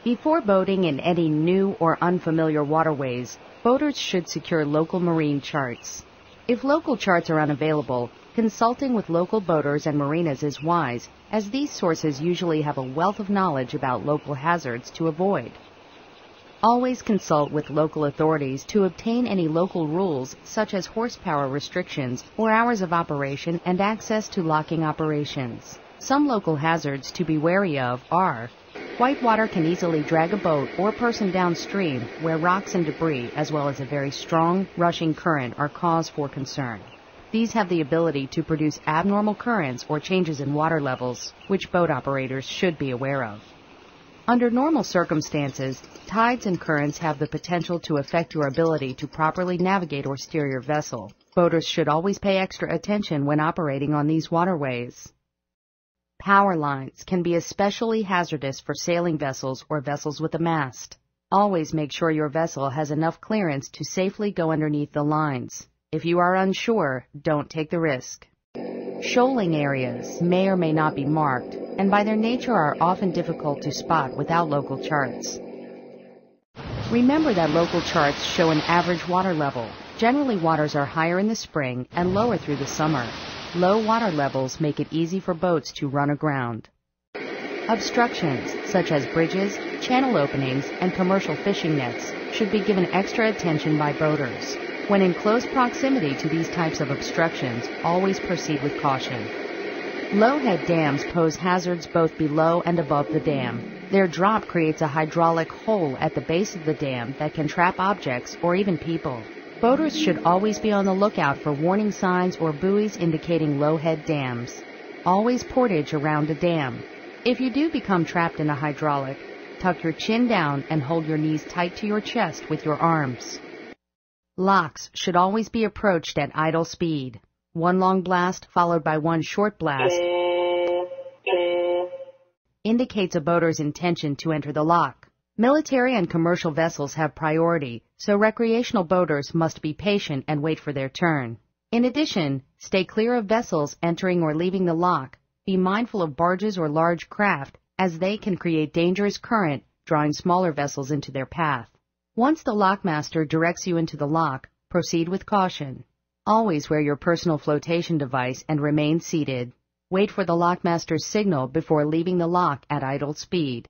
Before boating in any new or unfamiliar waterways, boaters should secure local marine charts. If local charts are unavailable, consulting with local boaters and marinas is wise, as these sources usually have a wealth of knowledge about local hazards to avoid. Always consult with local authorities to obtain any local rules such as horsepower restrictions or hours of operation and access to locking operations. Some local hazards to be wary of are: Whitewater can easily drag a boat or person downstream where rocks and debris as well as a very strong, rushing current are cause for concern. These have the ability to produce abnormal currents or changes in water levels, which boat operators should be aware of. Under normal circumstances, tides and currents have the potential to affect your ability to properly navigate or steer your vessel. Boaters should always pay extra attention when operating on these waterways. Power lines can be especially hazardous for sailing vessels or vessels with a mast. Always make sure your vessel has enough clearance to safely go underneath the lines. If you are unsure, don't take the risk. Shoaling areas may or may not be marked, and by their nature are often difficult to spot without local charts. Remember that local charts show an average water level. Generally, waters are higher in the spring and lower through the summer. Low water levels make it easy for boats to run aground. Obstructions, such as bridges, channel openings, and commercial fishing nets, should be given extra attention by boaters. When in close proximity to these types of obstructions, always proceed with caution. Low-head dams pose hazards both below and above the dam. Their drop creates a hydraulic hole at the base of the dam that can trap objects or even people. Boaters should always be on the lookout for warning signs or buoys indicating low-head dams. Always portage around a dam. If you do become trapped in a hydraulic, tuck your chin down and hold your knees tight to your chest with your arms. Locks should always be approached at idle speed. One long blast followed by one short blast indicates a boater's intention to enter the lock. Military and commercial vessels have priority, so recreational boaters must be patient and wait for their turn. In addition, stay clear of vessels entering or leaving the lock. Be mindful of barges or large craft, as they can create dangerous current, drawing smaller vessels into their path. Once the lockmaster directs you into the lock, proceed with caution. Always wear your personal flotation device and remain seated. Wait for the lockmaster's signal before leaving the lock at idle speed.